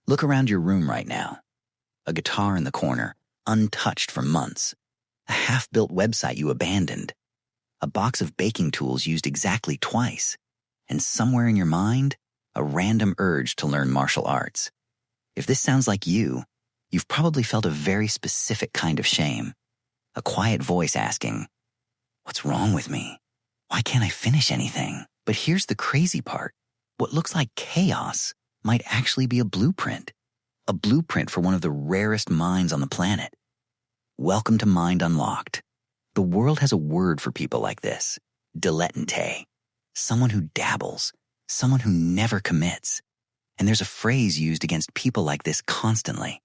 Look around your room right now. A guitar in the corner, untouched for months. A half-built website you abandoned. A box of baking tools used exactly twice. And somewhere in your mind, a random urge to learn martial arts. If this sounds like you, you've probably felt a very specific kind of shame. A quiet voice asking, "What's wrong with me? Why can't I finish anything?" But here's the crazy part. What looks like chaos might actually be a blueprint for one of the rarest minds on the planet. Welcome to Mind Unlocked. The world has a word for people like this, dilettante, someone who dabbles, someone who never commits. And there's a phrase used against people like this constantly.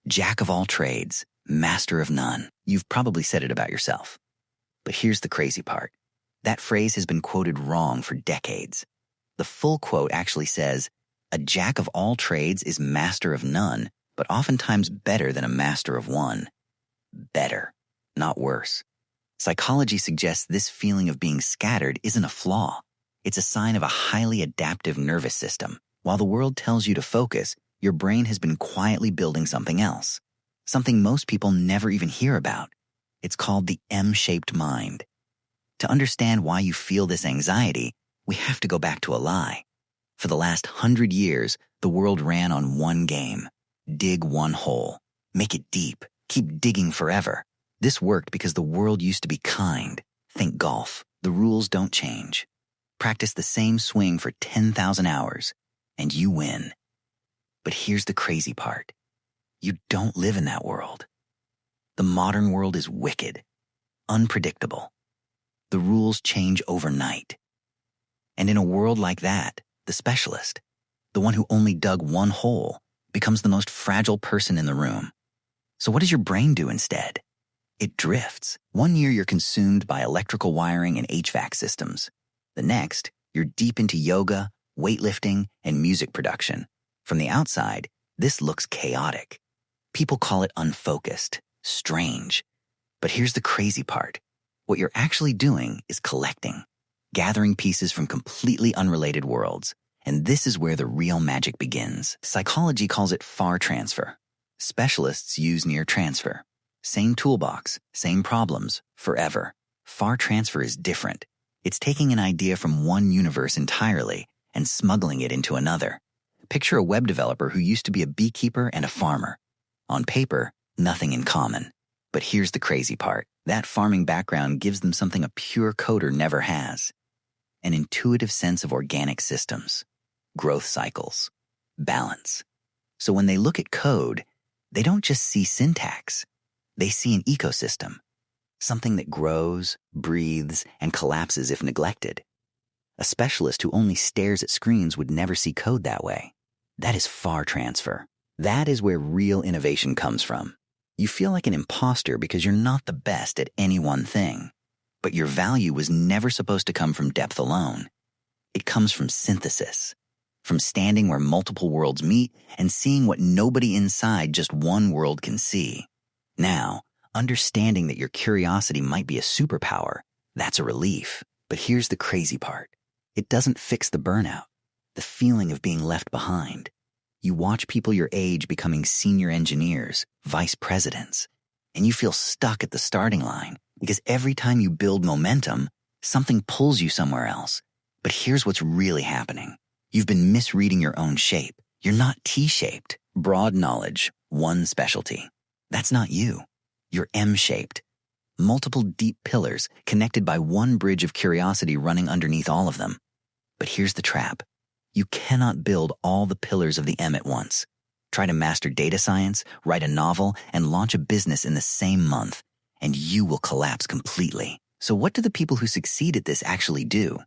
Jack of all trades, master of none. You've probably said it about yourself. But here's the crazy part. That phrase has been quoted wrong for decades. The full quote actually says, "A jack of all trades is master of none, but oftentimes better than a master of one." Better, not worse. Psychology suggests this feeling of being scattered isn't a flaw. It's a sign of a highly adaptive nervous system. While the world tells you to focus, your brain has been quietly building something else. Something most people never even hear about. It's called the M-shaped mind. To understand why you feel this anxiety, we have to go back to a lie. For the last 100 years, the world ran on one game. Dig one hole. Make it deep. Keep digging forever. This worked because the world used to be kind. Think golf. The rules don't change. Practice the same swing for 10,000 hours, and you win. But here's the crazy part. You don't live in that world. The modern world is wicked, unpredictable. The rules change overnight. And in a world like that, the specialist, the one who only dug one hole, becomes the most fragile person in the room. So what does your brain do instead? It drifts. One year you're consumed by electrical wiring and HVAC systems. The next, you're deep into yoga, weightlifting, and music production. From the outside, this looks chaotic. People call it unfocused, strange. But here's the crazy part. What you're actually doing is collecting, gathering pieces from completely unrelated worlds. And this is where the real magic begins. Psychology calls it far transfer. Specialists use near transfer. Same toolbox, same problems, forever. Far transfer is different. It's taking an idea from one universe entirely and smuggling it into another. Picture a web developer who used to be a beekeeper and a farmer. On paper, nothing in common. But here's the crazy part. That farming background gives them something a pure coder never has. An intuitive sense of organic systems, growth cycles, balance. So when they look at code, they don't just see syntax. They see an ecosystem, something that grows, breathes, and collapses if neglected. A specialist who only stares at screens would never see code that way. That is far transfer. That is where real innovation comes from. You feel like an impostor because you're not the best at any one thing. But your value was never supposed to come from depth alone. It comes from synthesis, from standing where multiple worlds meet and seeing what nobody inside just one world can see. Now, understanding that your curiosity might be a superpower, that's a relief. But here's the crazy part. It doesn't fix the burnout, the feeling of being left behind. You watch people your age becoming senior engineers, vice presidents, and you feel stuck at the starting line because every time you build momentum, something pulls you somewhere else. But here's what's really happening. You've been misreading your own shape. You're not T-shaped. Broad knowledge, one specialty. That's not you. You're M-shaped. Multiple deep pillars connected by one bridge of curiosity running underneath all of them. But here's the trap. You cannot build all the pillars of the M at once. Try to master data science, write a novel, and launch a business in the same month, and you will collapse completely. So what do the people who succeed at this actually do?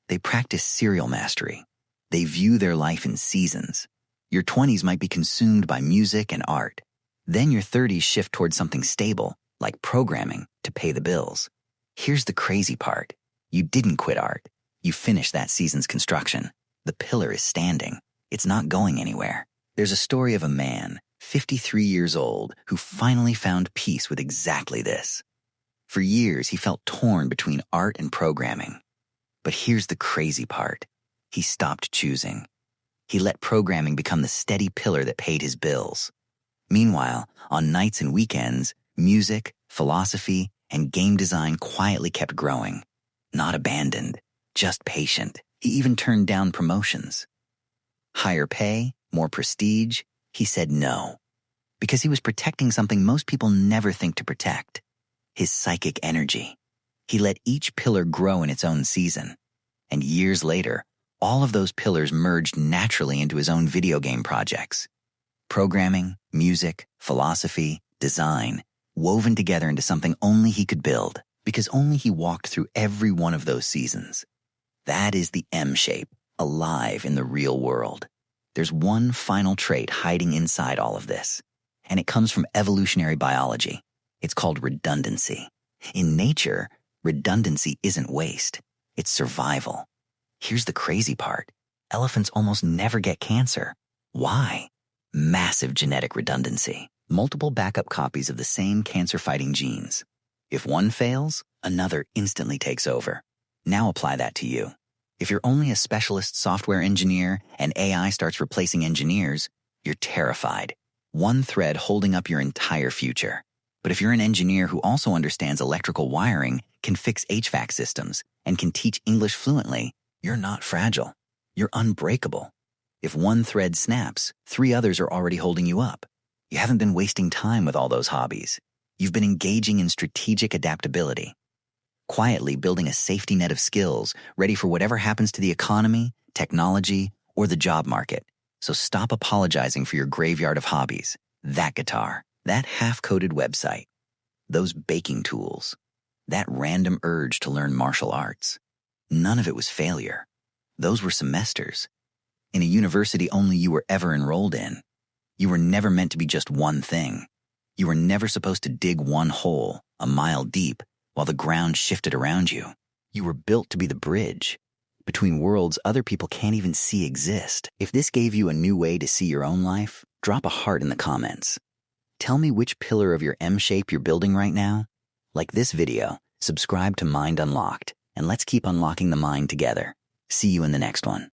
They practice serial mastery. They view their life in seasons. Your 20s might be consumed by music and art. Then your 30s shift towards something stable, like programming, to pay the bills. Here's the crazy part. You didn't quit art. You finished that season's construction. The pillar is standing. It's not going anywhere. There's a story of a man, 53 years old, who finally found peace with exactly this. For years, he felt torn between art and programming. But here's the crazy part. He stopped choosing. He let programming become the steady pillar that paid his bills. Meanwhile, on nights and weekends, music, philosophy, and game design quietly kept growing. Not abandoned, just patient. He even turned down promotions. Higher pay, more prestige, he said no. Because he was protecting something most people never think to protect: his psychic energy. He let each pillar grow in its own season. And years later, all of those pillars merged naturally into his own video game projects. Programming, music, philosophy, design, woven together into something only he could build, because only he walked through every one of those seasons. That is the M shape, alive in the real world. There's one final trait hiding inside all of this, and it comes from evolutionary biology. It's called redundancy. In nature, redundancy isn't waste, it's survival. Here's the crazy part: elephants almost never get cancer. Why? Massive genetic redundancy. Multiple backup copies of the same cancer-fighting genes. If one fails, another instantly takes over. Now apply that to you. If you're only a specialist software engineer and AI starts replacing engineers, you're terrified. One thread holding up your entire future. But if you're an engineer who also understands electrical wiring, can fix HVAC systems, and can teach English fluently, you're not fragile. You're unbreakable. If one thread snaps, 3 others are already holding you up. You haven't been wasting time with all those hobbies. You've been engaging in strategic adaptability, quietly building a safety net of skills ready for whatever happens to the economy, technology, or the job market. So stop apologizing for your graveyard of hobbies, that guitar, that half-coded website, those baking tools, that random urge to learn martial arts. None of it was failure. Those were semesters. In a university only you were ever enrolled in. You were never meant to be just one thing. You were never supposed to dig one hole, a mile deep, while the ground shifted around you. You were built to be the bridge between worlds other people can't even see exist. If this gave you a new way to see your own life, drop a heart in the comments. Tell me which pillar of your M shape you're building right now. Like this video, subscribe to Mind Unlocked, and let's keep unlocking the mind together. See you in the next one.